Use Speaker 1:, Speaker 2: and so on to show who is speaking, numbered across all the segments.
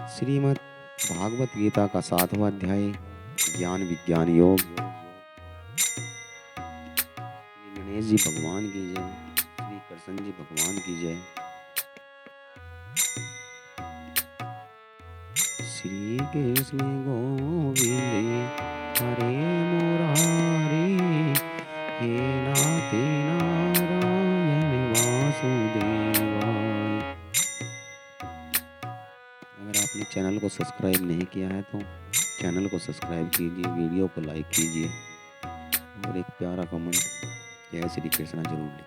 Speaker 1: श्रीमद् भागवत गीता का 7वां अध्याय ज्ञान विज्ञान योग। श्री गणेश जी भगवान की जय। श्री कृष्ण जी भगवान की जय। श्री कृष्ण गोविंद हरे मुरारी, हे नाथ नारायण वासुदेवाय। अगर आपने चैनल को सब्सक्राइब नहीं किया है तो चैनल को सब्सक्राइब कीजिए, वीडियो को लाइक कीजिए और एक प्यारा कमेंट जय श्री कृष्ण जरूर लिखिए।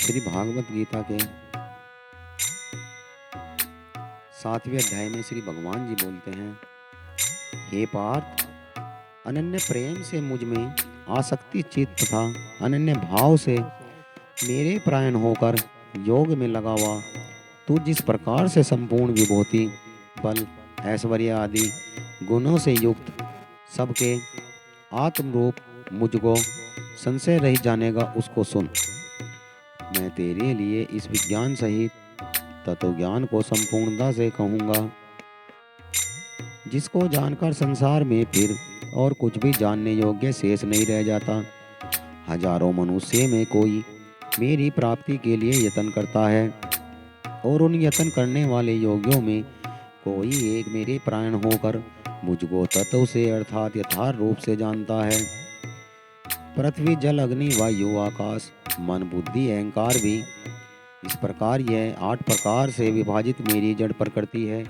Speaker 1: श्री भागवत गीता के 7वें अध्याय में श्री भगवान जी बोलते हैं, हे पार्थ, अनन्य प्रेम से मुझ में आसक्ति चित्त तथा अनन्य भाव से मेरे प्रायण होकर योग में लगा हुआ तू जिस प्रकार से संपूर्ण विभूति, बल, ऐश्वर्य आदि गुणों से युक्त सबके आत्म रूप मुझको संशय रहित जानेगा, उसको सुन। मैं तेरे लिए इस विज्ञान सहित तत्व ज्ञान को संपूर्णता से कहूँगा, जिसको जानकर संसार में फिर और कुछ भी जानने योग्य शेष नहीं रह जाता। हजारों मनुष्य में कोई मेरी प्राप्ति के लिए यत्न करता है और उन यत्न करने वाले योगियों में कोई एक मेरे प्राण होकर मुझको तत्व से अर्थात यथार्थ रूप से जानता है। पृथ्वी, जल, अग्नि, वायु, आकाश, मन, बुद्धि, अहंकार भी इस प्रकार यह 8 प्रकार से विभाजित मेरी जड़ प्रकृति है।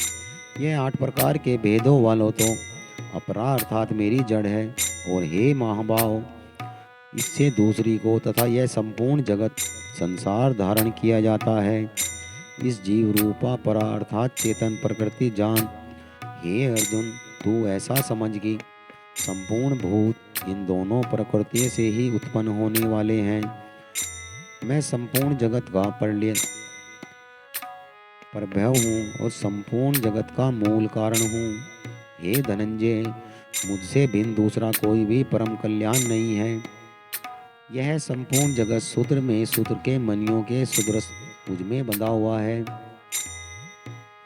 Speaker 1: यह 8 प्रकार के भेदों वालों तो अपरा अर्थात मेरी जड़ है, और हे महाभाव, इससे दूसरी को तथा यह संपूर्ण जगत संसार धारण किया जाता है। इस जीव रूपा परा अर्थात चेतन प्रकृति जान। हे अर्जुन, तू ऐसा समझ कि संपूर्ण भूत इन दोनों प्रकृति से ही उत्पन्न होने वाले हैं। मैं संपूर्ण जगत का प्रभव हूँ और संपूर्ण जगत का मूल कारण हूँ। हे धनंजय, मुझसे भिन्न दूसरा कोई भी परम कल्याण नहीं है। यह संपूर्ण जगत सूत्र में सूत्र के मनियों के सुदृश मुझ में बंधा हुआ है।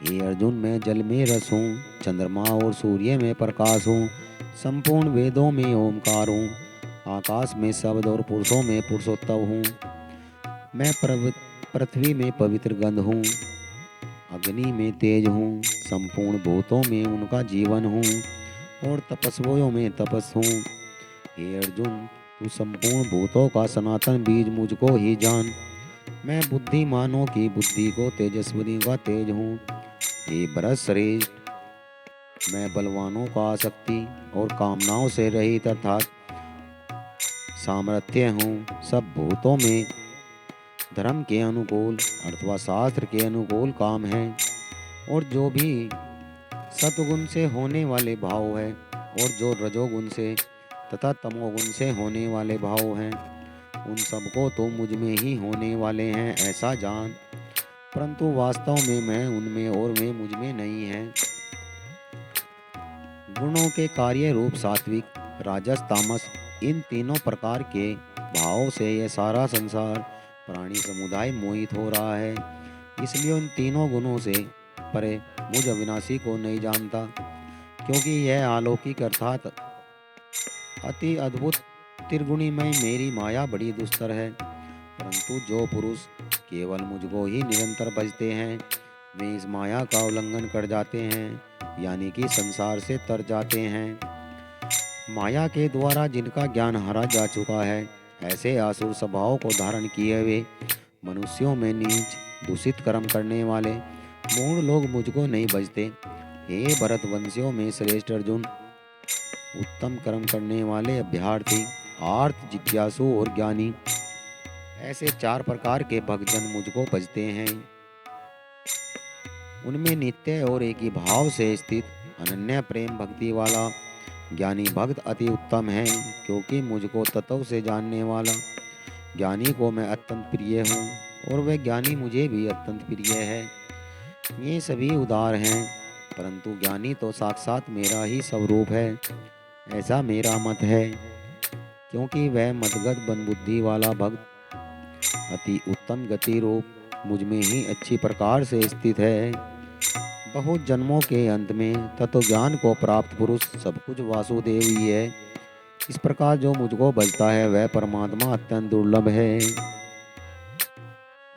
Speaker 1: हे अर्जुन, मैं जल में रस हूँ, चंद्रमा और सूर्य में प्रकाश हूँ, संपूर्ण वेदों में ओमकार हूँ, आकाश में शब्द और पुरुषों में पुरुषोत्तम हूँ। मैं पृथ्वी में पवित्र गंध हूँ, अग्नि में तेज हूँ, संपूर्ण भूतों में उनका जीवन हूँ और तपस्वियों में तपस हूँ। हे अर्जुन, तू संपूर्ण भूतों का सनातन बीज मुझको ही जान। मैं बुद्धिमानों की बुद्धि को तेजस्विनी का तेज हूँ। हे भरत श्रेष्ठ, मैं बलवानों का आसक्ति और कामनाओं से रहित अर्थात सामर्थ्य हूँ। सब भूतों में धर्म के अनुकूल अथवा शास्त्र के अनुकूल काम है, और जो भी सतगुण से होने वाले भाव है और जो रजोगुण से तथा तमोगुण से होने वाले भाव हैं, उन सबको तो मुझ में ही होने वाले हैं ऐसा जान। परंतु वास्तव में मैं उनमें और वे मुझ में नहीं है। गुणों के कार्य रूप सात्विक, राजस, तामस, इन तीनों प्रकार के भावों से यह सारा संसार प्राणी समुदाय मोहित हो रहा है। इसलिए उन तीनों गुणों से परे मुझ अविनाशी को नहीं जानता, क्योंकि यह अलौकिक अर्थात अति अद्भुत त्रिगुणीमय मेरी माया बड़ी दुस्तर है। परंतु जो पुरुष केवल मुझको ही निरंतर भजते हैं, वे इस माया का उल्लंघन कर जाते हैं, यानी कि संसार से तर जाते हैं। माया के द्वारा जिनका ज्ञान हरा जा चुका है, ऐसे आसुर स्वभाव को धारण किए हुए मनुष्यों में नीच दूषित कर्म करने वाले मूढ़ लोग मुझको नहीं भजते। हे भरतवंशियों में श्रेष्ठ अर्जुन, उत्तम कर्म करने वाले अभ्यार्थी, आर्त, जिज्ञासु और ज्ञानी, ऐसे 4 प्रकार के भक्तजन मुझको भजते हैं। उनमें नित्य और एक ही भाव से स्थित अनन्य प्रेम भक्ति वाला ज्ञानी भक्त अति उत्तम है, क्योंकि मुझको तत्व से जानने वाला ज्ञानी को मैं अत्यंत प्रिय हूँ और वह ज्ञानी मुझे भी अत्यंत प्रिय है। ये सभी उदार हैं, परंतु ज्ञानी तो साक्षात मेरा ही स्वरूप है, ऐसा मेरा मत है। क्योंकि वह मदगत बन बुद्धि वाला भक्त अति उत्तम गति रूप मुझ में ही अच्छी प्रकार से स्थित है। बहुत जन्मों के अंत में तत्व ज्ञान को प्राप्त पुरुष सब कुछ वासुदेव ही है। इस प्रकार जो मुझको भजता है वह परमात्मा अत्यंत दुर्लभ है।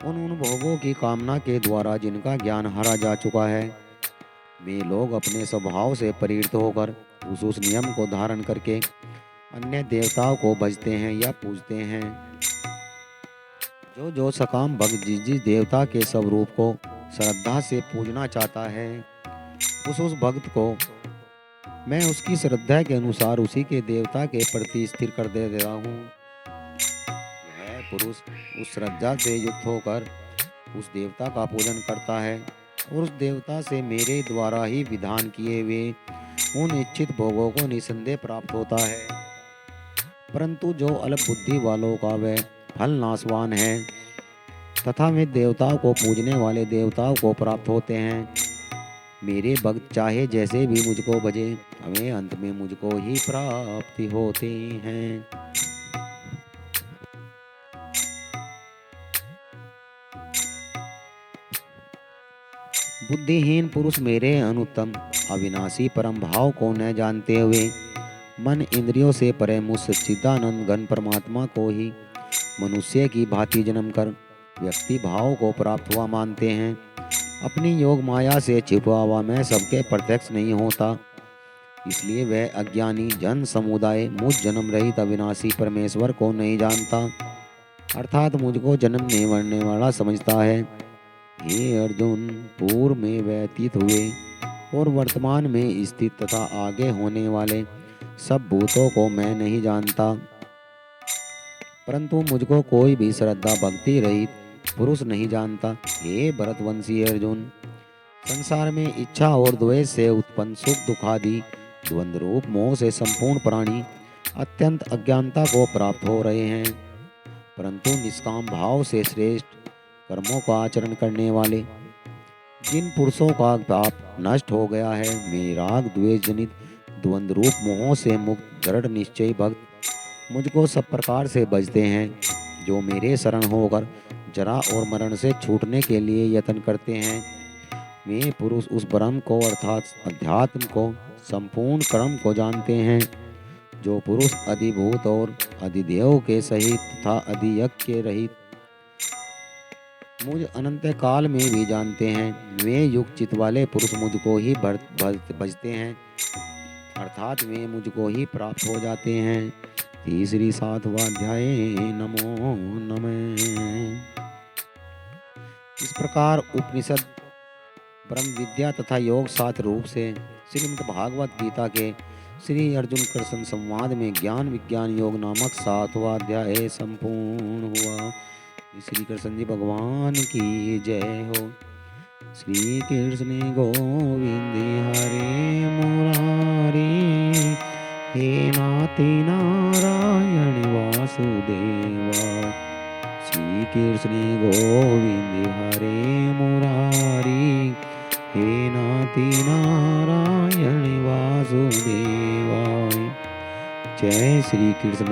Speaker 1: उन भोगों की कामना के द्वारा जिनका ज्ञान हारा जा चुका है, वे लोग अपने स्वभाव से प्रेरित होकर उस नियम को धारण करके अन्य देवताओं को भजते हैं या पूजते हैं। जो सकाम भक्त जिस देवता के स्वरूप को श्रद्धा से पूजना चाहता है, उस भक्त को मैं उसकी श्रद्धा के अनुसार उसी के देवता के प्रति स्थिर कर दे रहा हूँ। वह पुरुष उस श्रद्धा से युक्त होकर उस देवता का पूजन करता है और उस देवता से मेरे द्वारा ही विधान किए हुए उन इच्छित भोगों को निसंदेह प्राप्त होता है। परंतु जो अल्प बुद्धि वालों का वह फल नाशवान है तथा वे देवताओं को पूजने वाले देवताओं को प्राप्त होते हैं। मेरे भक्त चाहे जैसे भी मुझको भजे, हमें अंत में मुझको ही प्राप्ति होते हैं। बुद्धिहीन पुरुष मेरे अनुत्तम अविनाशी परम भाव को न जानते हुए मन इंद्रियों से परे मुझ सच्चिदानंद घन परमात्मा को ही मनुष्य की भांति जन्म कर व्यक्ति भाव को प्राप्त हुआ मानते हैं। अपनी योग माया से छिपा हुआ मैं सबके प्रत्यक्ष नहीं होता, इसलिए वह अज्ञानी जन समुदाय मुझ जन्म रहित अविनाशी परमेश्वर को नहीं जानता, अर्थात मुझको जन्मने मरने वाला समझता है। हे अर्जुन, पूर्व में व्यतीत हुए और वर्तमान में स्थित तथा आगे होने वाले सब भूतों को मैं नहीं जानता, परंतु मुझको कोई भी श्रद्धा भक्ति रहित पुरुष नहीं जानता। हे भरतवंशी अर्जुन, संसार में इच्छा और द्वेष से उत्पन्न सुख दुखादि द्वंद्व रूप मोह से संपूर्ण प्राणी अत्यंत अज्ञानता को प्राप्त हो रहे हैं, परंतु निष्काम भाव से श्रेष्ठ कर्मों का आचरण करने वाले जिन पुरुषों का पाप नष्ट हो गया है, वे राग द्वेष जनित द्वंद्व रूप मोहों से मुक्त दृढ़ निश्चयी भक्त मुझको सब प्रकार से भजते हैं। जो मेरे शरण होकर जरा और मरण से छूटने के लिए यत्न करते हैं, वे पुरुष उस ब्रह्म को अर्थात अध्यात्म को संपूर्ण कर्म को जानते हैं। जो पुरुष अधिभूत और अधिदेव के सहित तथा अधियज्ञ के रहित मुझ अनंत काल में भी जानते हैं, वे युग चित वाले पुरुष मुझको ही भजते हैं, अर्थात वे मुझको ही प्राप्त हो जाते हैं। तीसरी सातवां अध्याय। नमो नमः। इस प्रकार उपनिषद ब्रह्म विद्या तथा योग सात रूप से श्रीमद् भागवत गीता के श्री अर्जुन कृष्ण संवाद में ज्ञान विज्ञान योग नामक सातवां अध्याय संपूर्ण हुआ। श्री कृष्ण जी भगवान की जय हो। श्री कृष्ण गोविंद हरे मुरारी, हे नाथ नारायण वासुदेवा। श्री कृष्ण गोविंद हरे मुरारी, हे नाथ नारायण वासुदेवा। जय श्री कृष्ण।